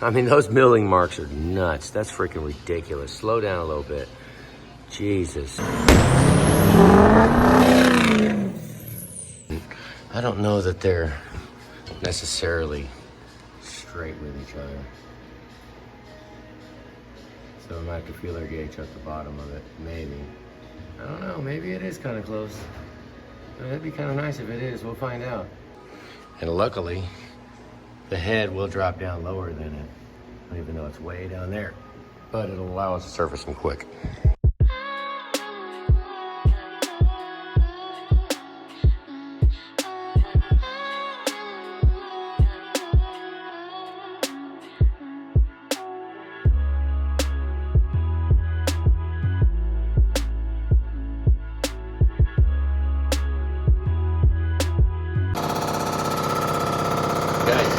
I mean, those milling marks are nuts. That's freaking ridiculous. Slow down a little bit. Jesus. I don't know that they're necessarily straight with each other. So I might have to feeler gauge at the bottom of it, maybe. I don't know, maybe it is kind of close. That'd be kind of nice if it is, we'll find out. And luckily, the head will drop down lower than it, even though it's way down there. But it'll allow us to surface them quick.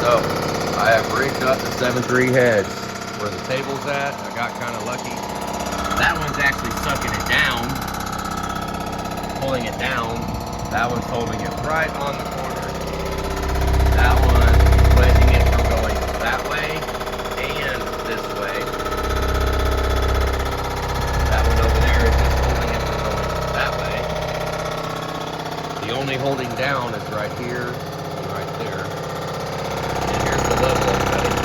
So I have rigged up the 7.3 heads. Where the table's at, I got kind of lucky. That one's actually sucking it down, pulling it down. That one's holding it right on the corner. That one is preventing it from going that way and this way. That one over there is just holding it from going that way. The only holding down is right here and right there. Level I'm cutting.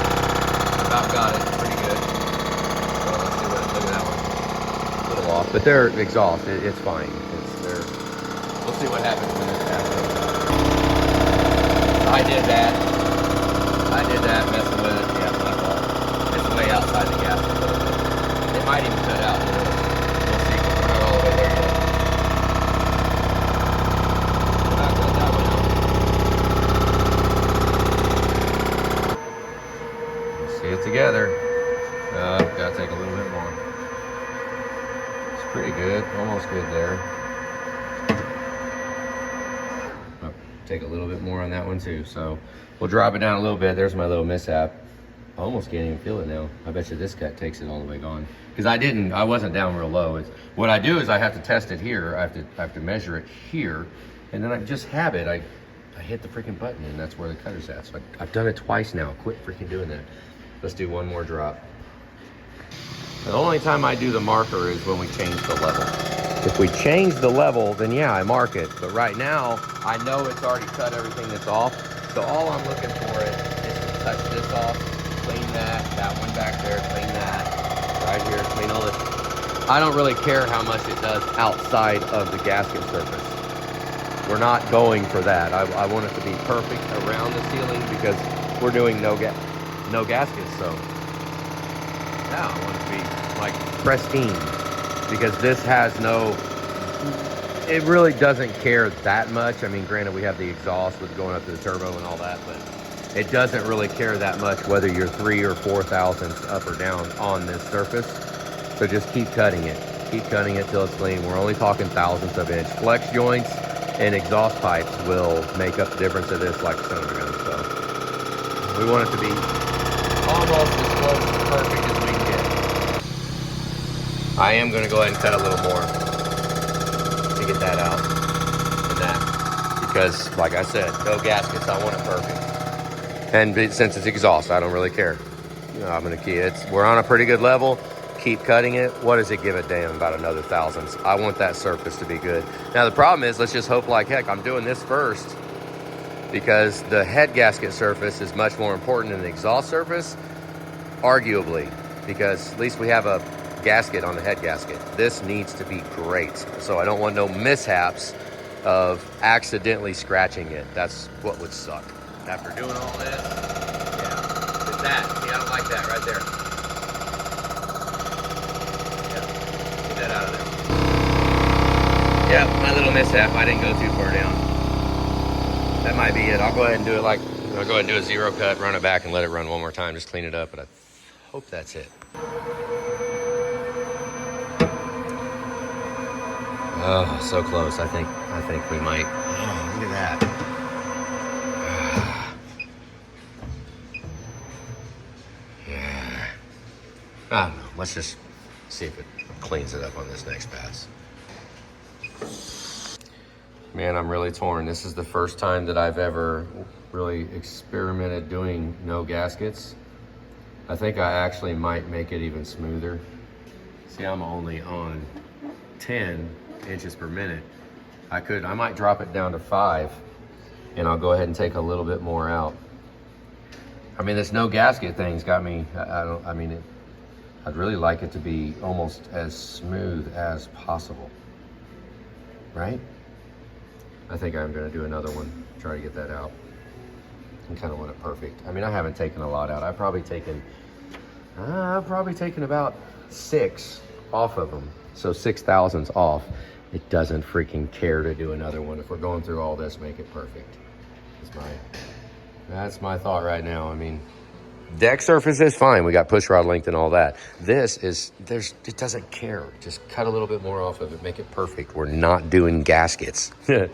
About got it pretty good. So let's see what, look at that one. A little off, but they're exhaust. It's fine. We'll see what happens when this happens. I did that, messing with it. Yeah, my fault. It's way outside the gasket a little bit. It might even cut out. We'll see. We're not all the way there yet. We're not cut that one out. It together. Gotta take a little bit more. It's pretty good, almost good there. Oh, take a little bit more on that one too. So we'll drop it down a little bit. There's my little mishap. I almost can't even feel it now. I bet you this cut takes it all the way gone. Because I wasn't down real low. What I do is I have to test it here. I have to measure it here, and then I just have it. I hit the freaking button, and that's where the cutter's at. So I've done it twice now. Quit freaking doing that. Let's do one more drop. The only time I do the marker is when we change the level. If we change the level, then yeah, I mark it. But right now, I know it's already cut everything that's off. So all I'm looking for is to touch this off, clean that one back there, clean that, right here, clean all this. I don't really care how much it does outside of the gasket surface. We're not going for that. I want it to be perfect around the ceiling because we're doing no gaskets, so yeah, I want it to be like pristine because this has it really doesn't care that much. I mean, granted, we have the exhaust with going up to the turbo and all that, but it doesn't really care that much whether you're 3 or 4 thousandths up or down on this surface. So just keep cutting it till it's clean. We're only talking thousandths of an inch. Flex joints and exhaust pipes will make up the difference of this like a son of a gun. So we want it to be almost as close to perfect as we can get. I am going to go ahead and cut a little more to get that out and that, because like I said, no gaskets. I want it perfect, and since it's exhaust, I don't really care. I'm going to keep it. We're on a pretty good level. Keep cutting it. What does it give a damn about another thousandths? I want that surface to be good. Now the problem is, let's just hope like heck I'm doing this first, because the head gasket surface is much more important than the exhaust surface, arguably, because at least we have a gasket on the head gasket. This needs to be great, so I don't want no mishaps of accidentally scratching it. That's what would suck. After doing all this, yeah, it's that. See, I don't like that right there. Yeah, get that out of there. Yeah, my little mishap. I didn't go too far down. That might be it. I'll go ahead and do it I'll go ahead and do a zero cut, run it back, and let it run one more time. Just clean it up, but I hope that's it. Oh, so close. I think we might. Oh, look at that. Yeah. I don't know. Let's just see if it cleans it up on this next pass. Man, I'm really torn. This is the first time that I've ever really experimented doing no gaskets. I think I actually might make it even smoother. See, I'm only on 10 inches per minute. I might drop it down to 5, and I'll go ahead and take a little bit more out. I mean, this no gasket thing's got me, I'd really like it to be almost as smooth as possible, right? I think I'm gonna do another one, try to get that out. I kind of want it perfect. I mean, I haven't taken a lot out. I've probably taken about 6 off of them. So 6 thousandths off. It doesn't freaking care to do another one. If we're going through all this, make it perfect. That's my thought right now. I mean, deck surface is fine. We got push rod length and all that. It doesn't care. Just cut a little bit more off of it, make it perfect. We're not doing gaskets. I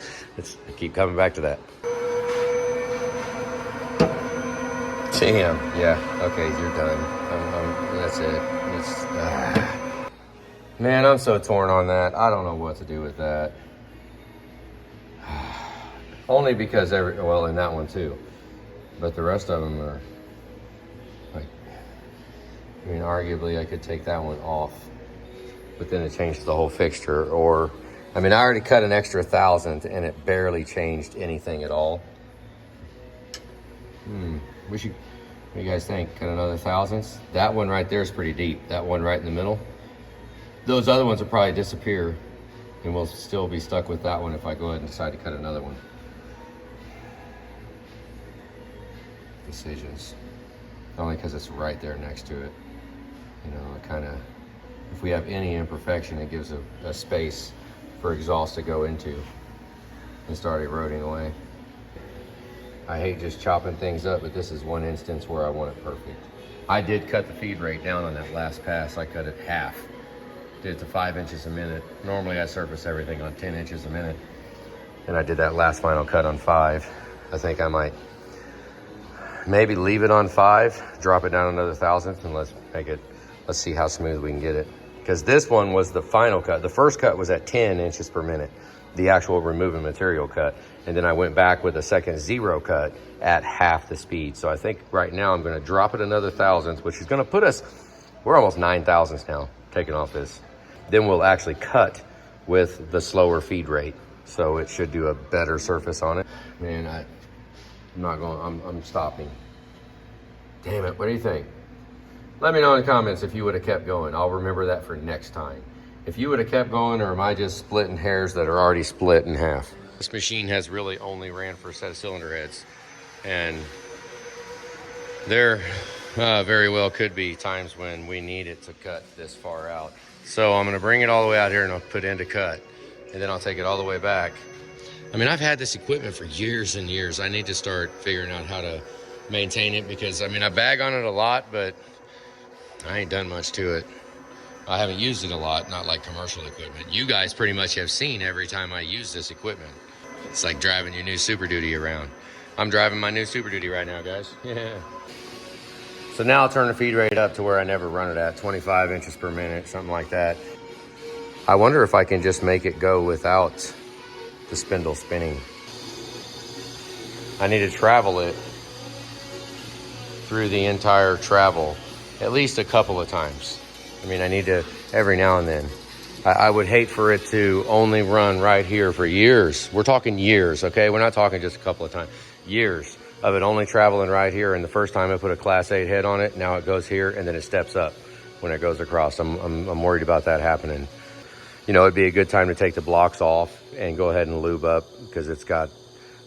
keep coming back to that. Damn, yeah, okay, you're done. That's it. Man, I'm so torn on that. I don't know what to do with that. Only because well, in that one too. But the rest of them are, like, I mean, arguably I could take that one off, but then it changes the whole fixture. Or, I mean, I already cut an extra 1,000th and it barely changed anything at all. What do you guys think? Cut another 1,000th? That one right there is pretty deep. That one right in the middle. Those other ones will probably disappear, and we'll still be stuck with that one if I go ahead and decide to cut another one. Decisions. Only because it's right there next to it. You know, it kind of, if we have any imperfection, it gives a space for exhaust to go into and start eroding away. I hate just chopping things up, but this is one instance where I want it perfect. I did cut the feed rate down on that last pass. I cut it half. Did it to 5 inches a minute. Normally I surface everything on 10 inches a minute. And I did that last final cut on 5. I think I might maybe leave it on 5, drop it down another 1,000th, and let's see how smooth we can get it. Because this one was the final cut. The first cut was at 10 inches per minute, the actual removing material cut. And then I went back with a second 0 cut at half the speed. So I think right now I'm gonna drop it another 1,000th, which is gonna put us, we're almost 9 thousandths now, taking off this. Then we'll actually cut with the slower feed rate. So it should do a better surface on it. Man, I'm not going, I'm stopping. Damn it, what do you think? Let me know in the comments if you would have kept going. I'll remember that for next time. If you would have kept going, or am I just splitting hairs that are already split in half? This machine has really only ran for a set of cylinder heads. And there very well could be times when we need it to cut this far out. So I'm gonna bring it all the way out here and I'll put into cut. And then I'll take it all the way back. I mean, I've had this equipment for years and years. I need to start figuring out how to maintain it, because I mean, I bag on it a lot, but I ain't done much to it. I haven't used it a lot, not like commercial equipment. You guys pretty much have seen every time I use this equipment. It's like driving your new Super Duty around. I'm driving my new Super Duty right now, guys. Yeah. So now I'll turn the feed rate up to where I never run it at, 25 inches per minute, something like that. I wonder if I can just make it go without the spindle spinning. I need to travel it through the entire travel at least a couple of times. I mean, I need to every now and then. I would hate for it to only run right here for years. We're talking years, okay? We're not talking just a couple of times. Years of it only traveling right here. And the first time I put a Class 8 head on it, now it goes here and then it steps up when it goes across. I'm worried about that happening. You know, it'd be a good time to take the blocks off and go ahead and lube up, because it's got,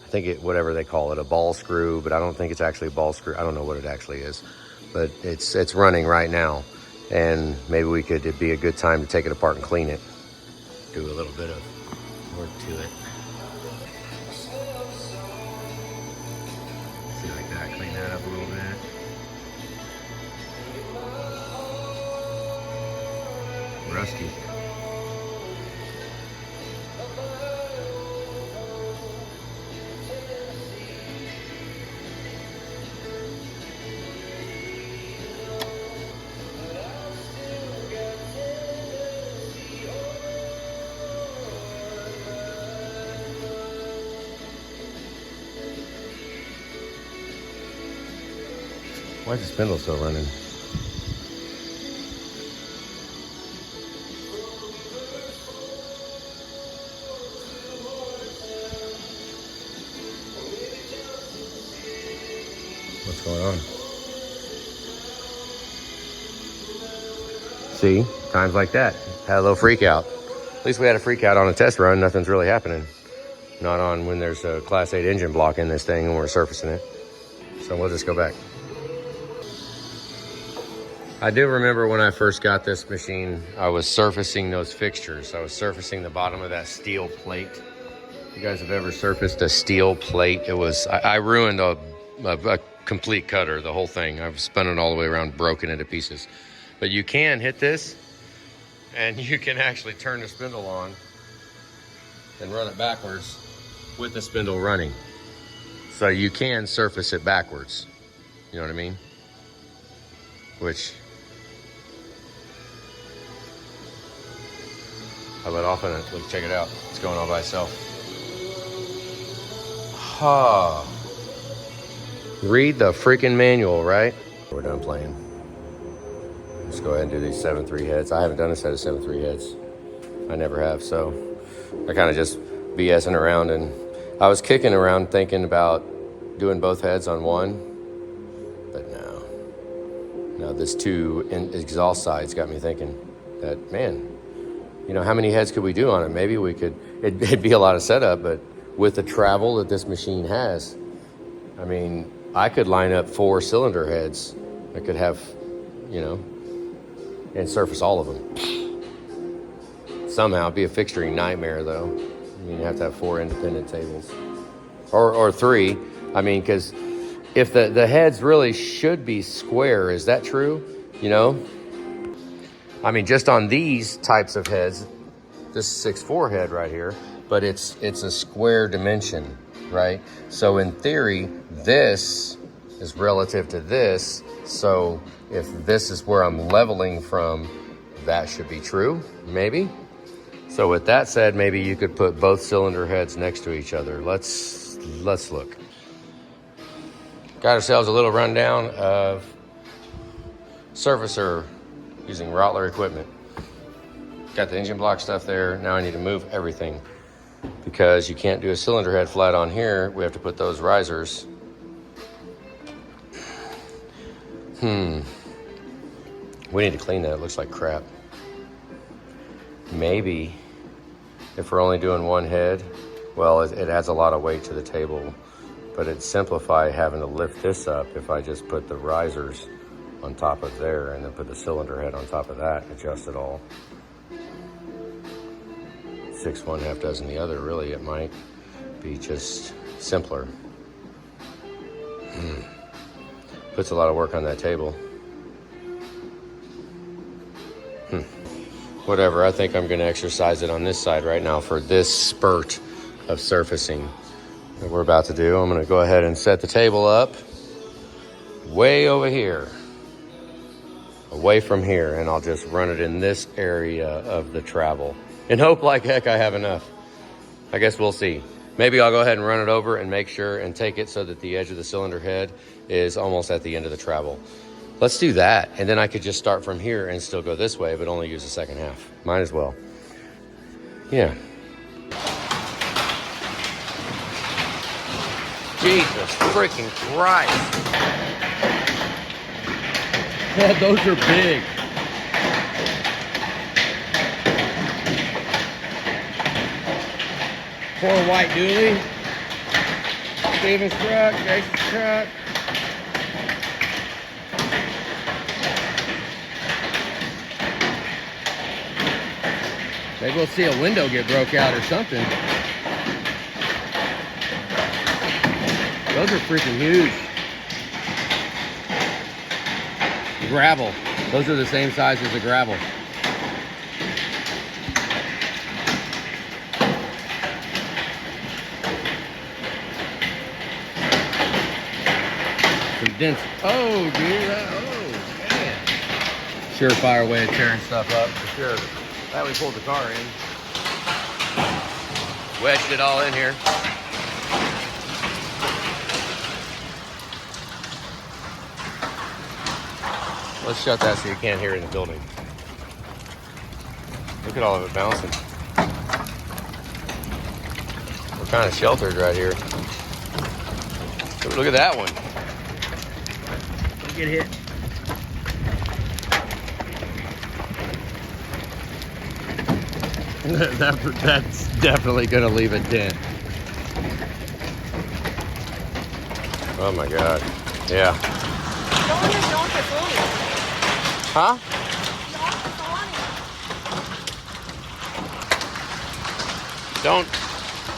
I think it, whatever they call it, a ball screw, but I don't think it's actually a ball screw. I don't know what it actually is, but it's running right now. And maybe it'd be a good time to take it apart and clean it. Do a little bit of work to it. See, like that, clean that up a little bit. Rusty. Why is the spindle still running? going on. See, times like that. Had a little freak out. At least we had a freak out on a test run. Nothing's really happening. Not on when there's a Class 8 engine block in this thing and we're surfacing it. So we'll just go back. I do remember when I first got this machine, I was surfacing those fixtures. I was surfacing the bottom of that steel plate. You guys have ever surfaced a steel plate? It was, I ruined a complete cutter, the whole thing. I've spun it all the way around, broken it to pieces. But you can hit this and you can actually turn the spindle on and run it backwards with the spindle running. So you can surface it backwards. You know what I mean? Which I let off on it. Look, check it out. It's going all by itself. Ha. Read the freaking manual, right? We're done playing. Let's go ahead and do these 7-3 heads. I haven't done a set of 7-3 heads. I never have, so I kind of just BSing around, and I was kicking around thinking about doing both heads on one, but no, this 2 exhaust sides got me thinking that, man, you know, how many heads could we do on it? Maybe we could, it'd be a lot of setup, but with the travel that this machine has, I mean, I could line up 4 cylinder heads. I could have, you know, and surface all of them. Somehow, it'd be a fixturing nightmare though. I mean, you have to have 4 independent tables. Or 3, I mean, because if the heads really should be square, is that true? You know? I mean, just on these types of heads, this 6'4" head right here, but it's a square dimension, right? So in theory, this is relative to this. So if this is where I'm leveling from, that should be true, maybe. So with that said, maybe you could put both cylinder heads next to each other. Let's look. Got ourselves a little rundown of surfacer using Rottler equipment. Got the engine block stuff there. Now I need to move everything because you can't do a cylinder head flat on here. We have to put those risers. We need to clean that. It looks like crap. Maybe if we're only doing one head, well, it adds a lot of weight to the table, but it'd simplify having to lift this up if I just put the risers on top of there and then put the cylinder head on top of that and adjust it all. 6 one, half dozen the other. Really, it might be just simpler. Puts a lot of work on that table. Whatever, I think I'm gonna exercise it on this side right now for this spurt of surfacing that we're about to do. I'm gonna go ahead and set the table up way over here, away from here, and I'll just run it in this area of the travel and hope like heck I have enough. I guess we'll see. Maybe I'll go ahead and run it over and make sure and take it so that the edge of the cylinder head is almost at the end of the travel. Let's do that, and then I could just start from here and still go this way, but only use the second half. Might as well. Yeah. Jesus freaking Christ. Yeah, those are big. Poor white dually. Steven's truck, Jason's truck. Maybe we'll see a window get broke out or something. Those are freaking huge. Gravel. Those are the same size as the gravel. Some dents. Oh, dude. Oh, man. Surefire way of tearing stuff up, for sure. That we pulled the car in. Wedged it all in here. Let's shut that so you can't hear it in the building. Look at all of it bouncing. We're kind of sheltered right here. Look at that one. That's definitely gonna leave a dent. Oh my God. Yeah. Huh? Don't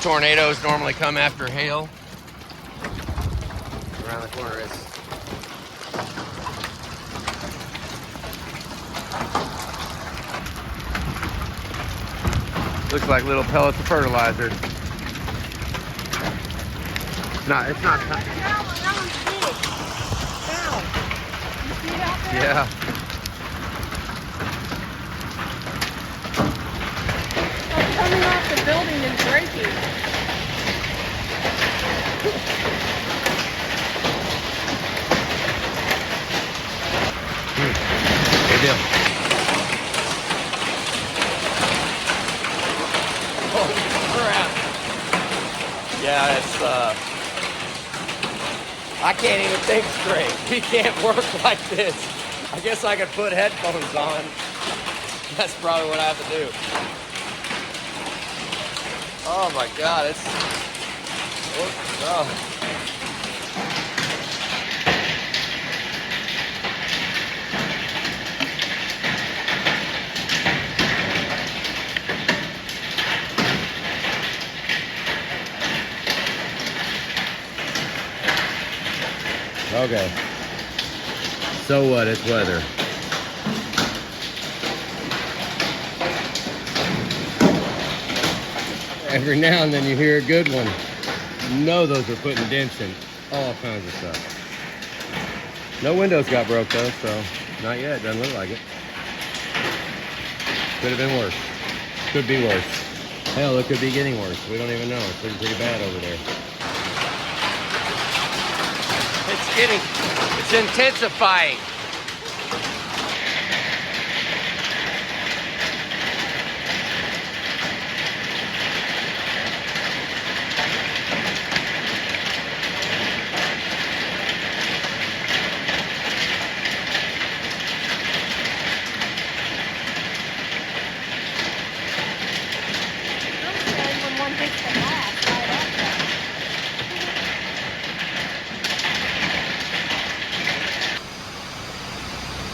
tornadoes normally come after hail? Around the corner is. Looks like little pellets of fertilizer. It's not. That one's big. Down. You see it out there? Yeah. It's coming off the building and breaking. Good deal. Oh crap. Yeah, it's I can't even think straight. We can't work like this. I guess I could put headphones on. That's probably what I have to do. Oh my God, it's oh. Okay. So what? It's weather. Every now and then you hear a good one. You know those are putting dents in all kinds of stuff. No windows got broke though, so not yet. Doesn't look like it. Could have been worse. Could be worse. Hell, it could be getting worse. We don't even know. It's looking pretty bad over there. It's intensifying. When one hits the glass, right up there.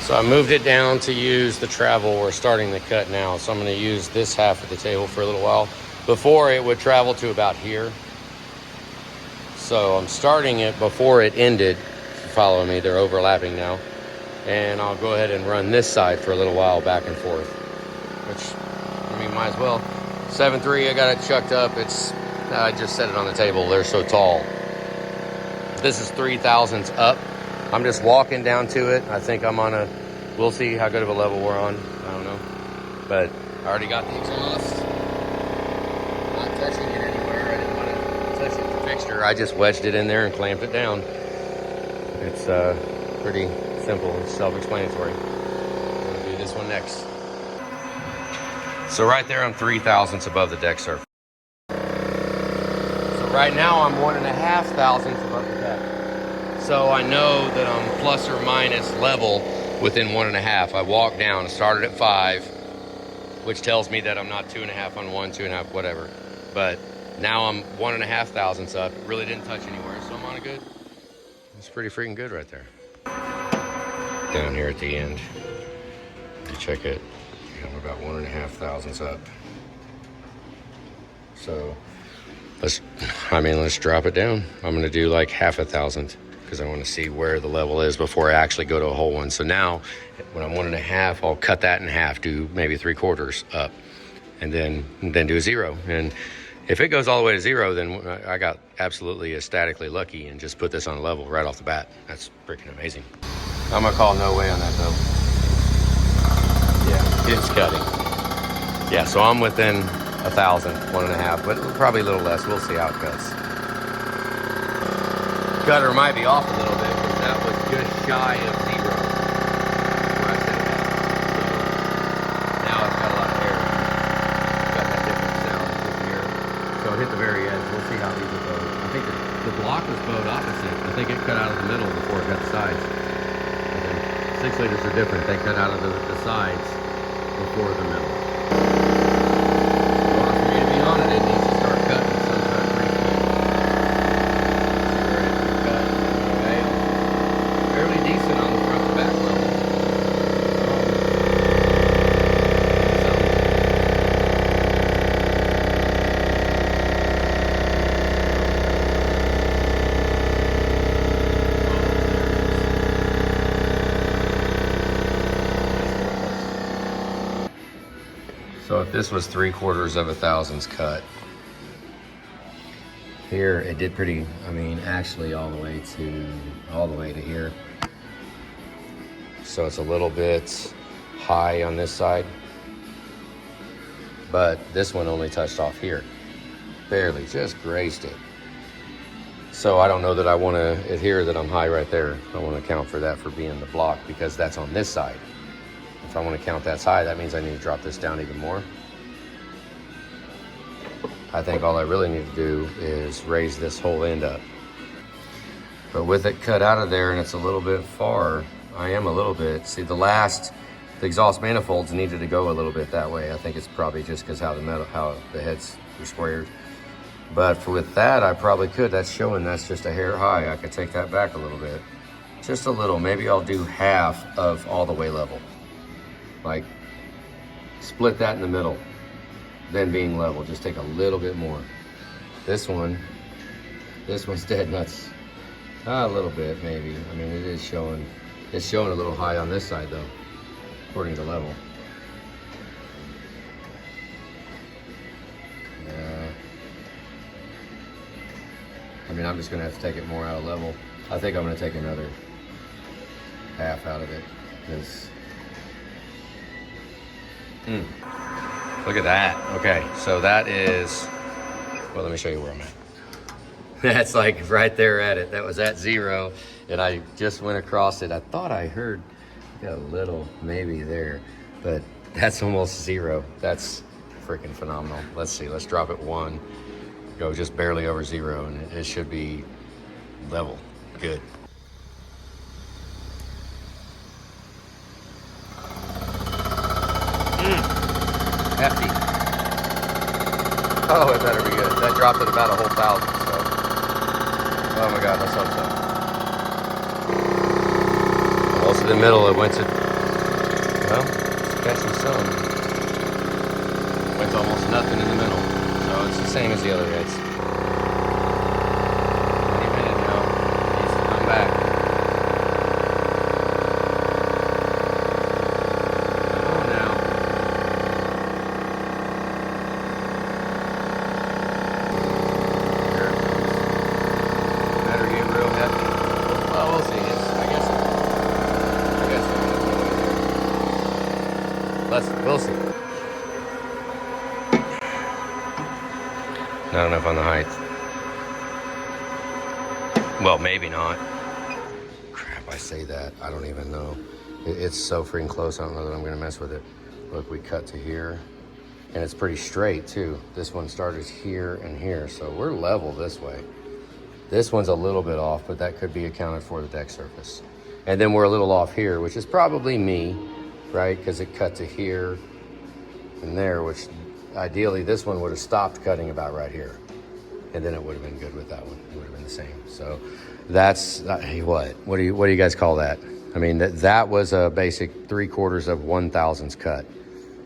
So I moved it down to use the travel. We're starting the cut now. So I'm going to use this half of the table for a little while. Before it would travel to about here. So I'm starting it before it ended. Follow me, they're overlapping now. And I'll go ahead and run this side for a little while back and forth. Which, I mean, might as well. 7.3, I got it chucked up. I just set it on the table. They're so tall. This is 3 thousandths up. I'm just walking down to it. I think I'm on we'll see how good of a level we're on. I don't know. But I already got the exhaust. Not touching it anywhere. I didn't want to touch it with the fixture. I just wedged it in there and clamped it down. It's pretty simple and self-explanatory. I'm gonna do this one next. So right there, I'm 3 thousandths above the deck surface. So right now, I'm 1.5 thousandths above the deck. So I know that I'm plus or minus level within 1.5. I walked down, started at 5, which tells me that I'm not 2.5 on 1, 2.5, whatever. But now I'm 1.5 thousandths up. It really didn't touch anywhere, so I'm on a good. It's pretty freaking good right there. Down here at the end, you check it. I'm about 1.5 thousandths up. So let's drop it down. I'm gonna do like 0.5 thousandth because I want to see where the level is before I actually go to a whole one. So now when I'm 1.5, I'll cut that in half, do maybe 3/4 up, and then do a 0. And if it goes all the way to 0, then I got absolutely ecstatically lucky and just put this on level right off the bat. That's freaking amazing. I'm gonna call no way on that though. Yeah, it's cutting. Yeah, so I'm within 1,000, 1.5, but probably a little less. We'll see how it cuts. Cutter might be off a little bit because that was just shy of 0. Where I said that. So now it's got a lot of air. It's got that different sound this here. So it hit the very edge. We'll see how these will go. I think the block was bowed opposite. I think it cut out of the middle before it got the sides. 6 liters are different. They cut out of the sides before the middle. So if this was 3/4 of a thousandths cut, here it did pretty, I mean, actually all the way to here. So it's a little bit high on this side, but this one only touched off here. Barely, just grazed it. So I don't know that I want to adhere that I'm high right there. I want to account for that for being the block because that's on this side. If I want to count that's high, that means I need to drop this down even more. I think all I really need to do is raise this whole end up. But with it cut out of there and it's a little bit far, I am a little bit, see the exhaust manifolds needed to go a little bit that way. I think it's probably just because how the heads were squared. But with that, I probably could. That's showing that's just a hair high. I could take that back a little bit. Just a little. Maybe I'll do half of all the way level. Like, split that in the middle. Then being level. Just take a little bit more. This one's dead nuts. A little bit, maybe. I mean, it's showing a little high on this side, though, according to level. I mean, I'm just gonna have to take it more out of level. I think I'm gonna take another half out of it, because, look at that. Okay, so that is, well, let me show you where I'm at. That's like right there at it. That was at 0, and I just went across it. I thought I heard, got a little maybe there, but that's almost 0. That's freaking phenomenal. Let's see, let's drop it 1. Go just barely over 0, and it should be level. Good. Hefty. Oh, it better be good. That dropped at about a whole 1,000, so. Oh my God, let's hope so. Almost in the middle, it went to, well, it's catching some. Went to almost nothing in the middle. So it's the same as the other heads. Any minute now, it needs to come back. Come on now. Here it comes. Better get real hefty. Well, we'll see. I guess we'll see. Not enough on the height. Well, maybe not. Crap, I say that. I don't even know. It's so freaking close. I don't know that I'm going to mess with it. Look, we cut to here. And it's pretty straight, too. This one started here and here. So we're level this way. This one's a little bit off, but that could be accounted for the deck surface. And then we're a little off here, which is probably me, right? Because it cut to here and there, which ideally this one would have stopped cutting about right here. And then it would have been good with that one. It would have been the same. So that's, what do you guys call that? I mean, that was a basic 3/4 of 1,000ths cut.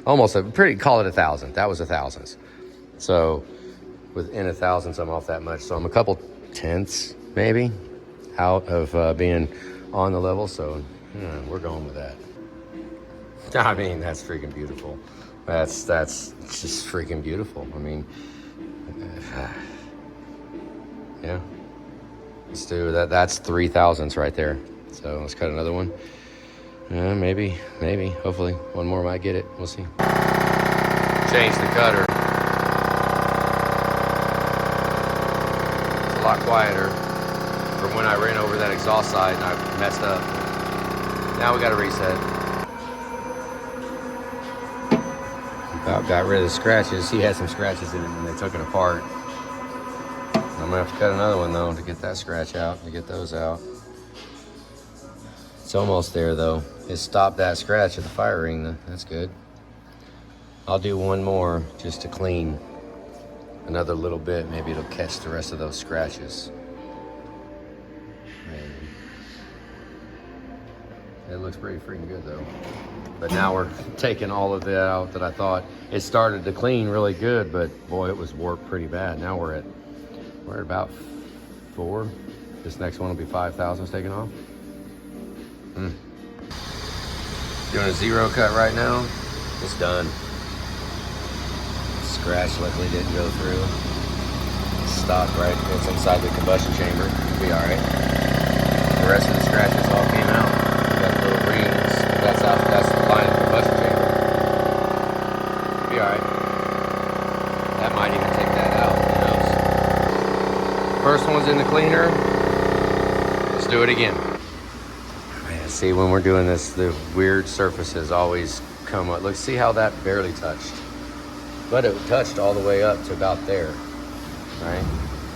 Almost call it 1,000. That was 1,000ths. So within 1,000ths, I'm off that much. So I'm a couple tenths maybe out of being on the level. So we're going with that. I mean, that's freaking beautiful. That's just freaking beautiful. I mean, yeah. Let's do that. That's 3,000ths right there. So let's cut another one. Maybe, hopefully. One more might get it. We'll see. Change the cutter. It's a lot quieter from when I ran over that exhaust side and I messed up. Now we got to reset. About got rid of the scratches. He had some scratches in it when they took it apart. I'm gonna have to cut another one though to get that scratch out, to get those out. It's almost there though. It stopped that scratch at the fire ring. That's good. I'll do one more just to clean another little bit. Maybe it'll catch the rest of those scratches. Maybe. It looks pretty freaking good though. But now we're taking all of that out that I thought. It started to clean really good, but boy, it was warped pretty bad. Now we're at about 4. This next one will be 5,000ths taken off. Doing a 0 cut right now. It's done. scratch luckily didn't go through. Stock, right? It's inside the combustion chamber. It'll be alright. The rest of the scratches all came out. We got little rings, but that's the line of the combustion chamber. It'll be alright. That might even take that out, who knows? First one's in the cleaner. Let's do it again. Man, see, when we're doing this, the weird surfaces always come up. Look, see how that barely touched. But it touched all the way up to about there. Right?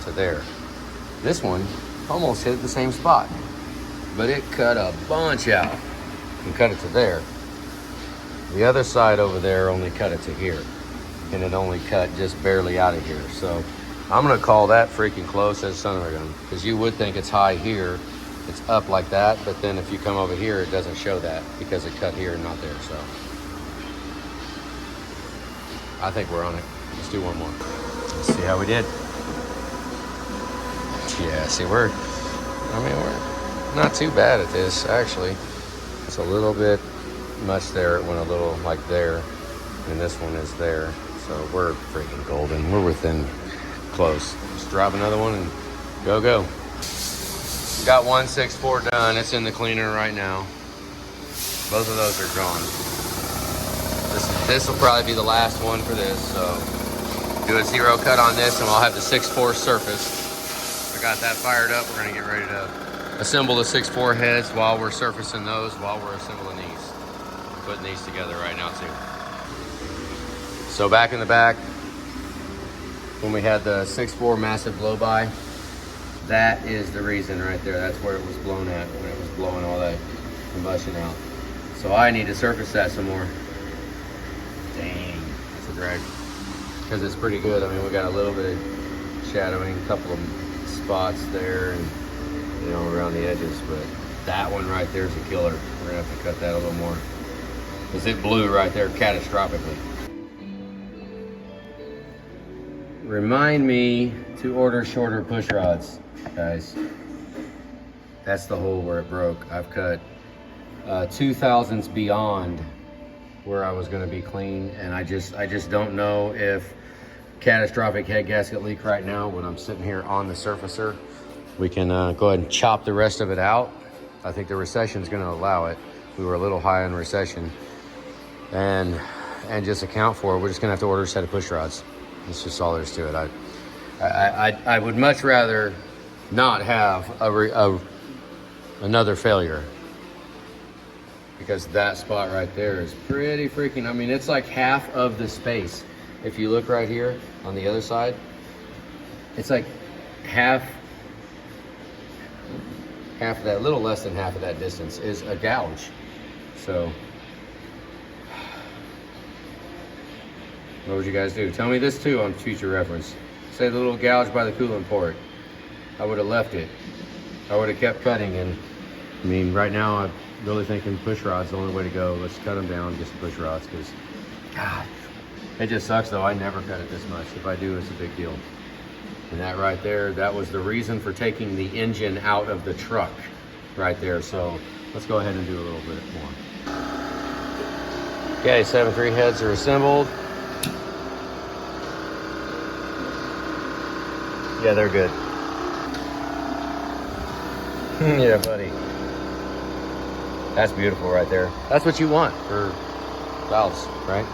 To there. This one almost hit the same spot. But it cut a bunch out and cut it to there. The other side over there only cut it to here. And it only cut just barely out of here. So I'm gonna call that freaking close as son of a gun. Because you would think it's high here. It's up like that, but then if you come over here, it doesn't show that because it cut here and not there. So I think we're on it. Let's do one more. Let's see how we did. Yeah, see, we're not too bad at this, actually. It's a little bit much there. It went a little like there, and this one is there. So we're freaking golden. We're within close. Let's drop another one and go. Got 164 done. It's in the cleaner right now. Both of those are gone. This will probably be the last one for this. So do a zero cut on this, and we'll have the 6.4 surface. I got that fired up. We're gonna get ready to assemble the 6.4 heads while we're surfacing those, while we're assembling these. Putting these together right now too. So back in the back, when we had the 6.4 massive blow by, that is the reason right there. That's where it was blown at, when it was blowing all that combustion out. So I need to surface that some more. Dang, that's a drag. Because it's pretty good. I mean, we got a little bit of shadowing, a couple of spots there, and you know, around the edges. But that one right there is a killer. We're gonna have to cut that a little more because it blew right there catastrophically. Remind me to order shorter push rods, guys. That's the hole where it broke. I've cut 2,000s beyond where I was going to be clean, and I just don't know if catastrophic head gasket leak right now when I'm sitting here on the surfacer. We can go ahead and chop the rest of it out. I think the recession is going to allow it. We were a little high on recession, and just account for it. We're just going to have to order a set of push rods. That's just all there is to it. I would much rather not have another failure, because that spot right there is pretty freaking, I mean, it's like half of the space. If you look right here on the other side, it's like half of that, little less than half of that distance is a gouge. So what would you guys do? Tell me this too on future reference. Say the little gouge by the coolant port. I would have left it. I would have kept cutting, and I mean, right now I'm really thinking push rods the only way to go. Let's cut them down, get some push rods, because God, it just sucks though. I never cut it this much. If I do, it's a big deal. And that right there, that was the reason for taking the engine out of the truck right there. So let's go ahead and do a little bit more. Okay, 7.3 heads are assembled. Yeah, they're good. Yeah, buddy. That's beautiful right there. That's what you want for valves, right?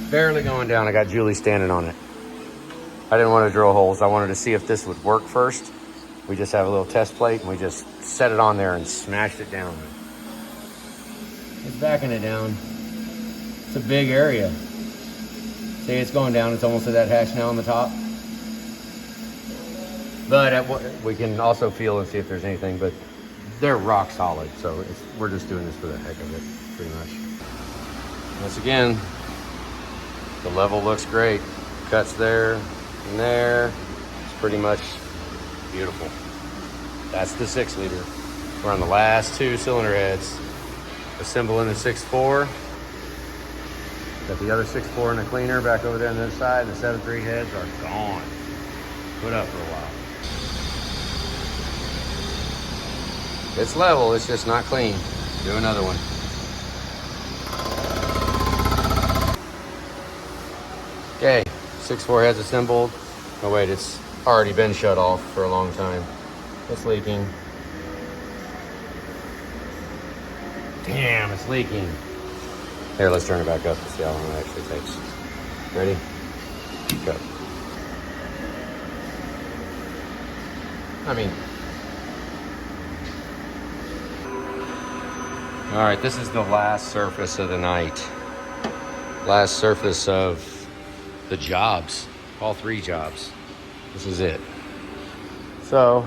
Barely going down. I got Julie standing on it. I didn't want to drill holes. I wanted to see if this would work first. We just have a little test plate, and we just set it on there and smashed it down. It's backing it down. It's a big area. See, it's going down. It's almost at that hatch now on the top. But we can also feel and see if there's anything, but they're rock solid. So we're just doing this for the heck of it, pretty much. Once again, the level looks great. Cuts there and there. It's pretty much beautiful. That's the 6 liter. We're on the last 2 cylinder heads. Assembling the 6.4. Got the other 6.4 in the cleaner back over there on the other side. The 7.3 heads are gone. Put up for a while. It's level, it's just not clean. Do another one. Okay, 6.4 heads assembled. Oh wait, it's already been shut off for a long time. It's leaking. Damn, it's leaking. Here, let's turn it back up to see how long it actually takes. Ready? Go. All right, this is the last surface of the night. Last surface of the jobs, all 3 jobs. This is it. So,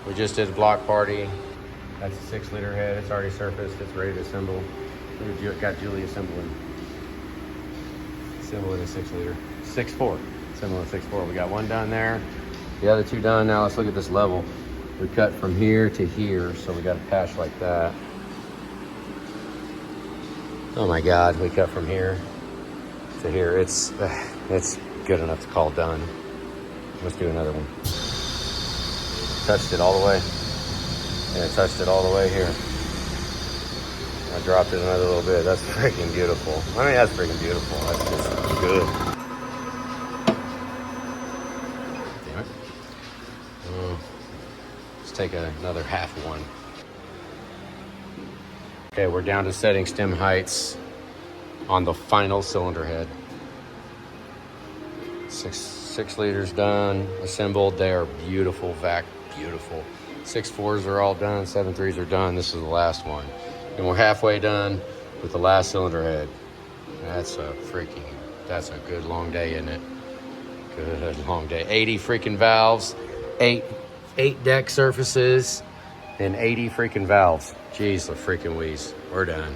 we just did a block party. That's a 6-liter head. It's already surfaced. It's ready to assemble. We got Julie assembling a 6-liter. 6.4. Assembling a 6.4. We got one done there. The other 2 done. Now let's look at this level. We cut from here to here, so we got a patch like that. Oh my God, we cut from here to here. It's good enough to call done. Let's do another one. Touched it all the way. And it touched it all the way here. I dropped it another little bit. That's freaking beautiful. I mean, that's freaking beautiful. That's just good. Damn it. Let's take another half one. Okay, we're down to setting stem heights on the final cylinder head. 6 liters done, assembled. They are beautiful, beautiful. 6.4s are all done, 7.3s are done. This is the last one. And we're halfway done with the last cylinder head. That's a good long day, isn't it? Good long day. 80 freaking valves, 8 deck surfaces, and 80 freaking valves. Jeez, the freaking wheeze. We're done.